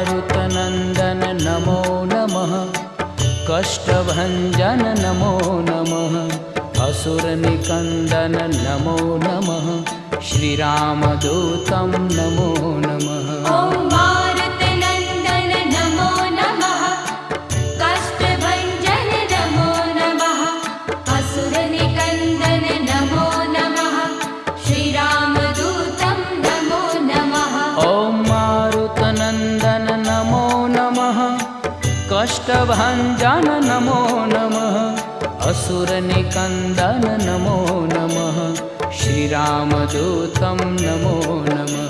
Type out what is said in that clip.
मारुतनन्दन नमो नमः। कष्टभञ्जन नमो नमः। असुरनिकन्दन नमो नमः। श्रीरामदूतं नमो नमः। ॐ मारुतनन्दन नमो नमः। कष्टभञ्जन नमो नमः। असुरनिकन्दन नमो नमः। श्रीरामदूतं नमो नमः। ॐ मारुतनन्दन नमो नमः। कष्टभञ्जन नमो नमः। असुरनिकन्दन नमो नमः। श्रीरामदूतं नमो नमः।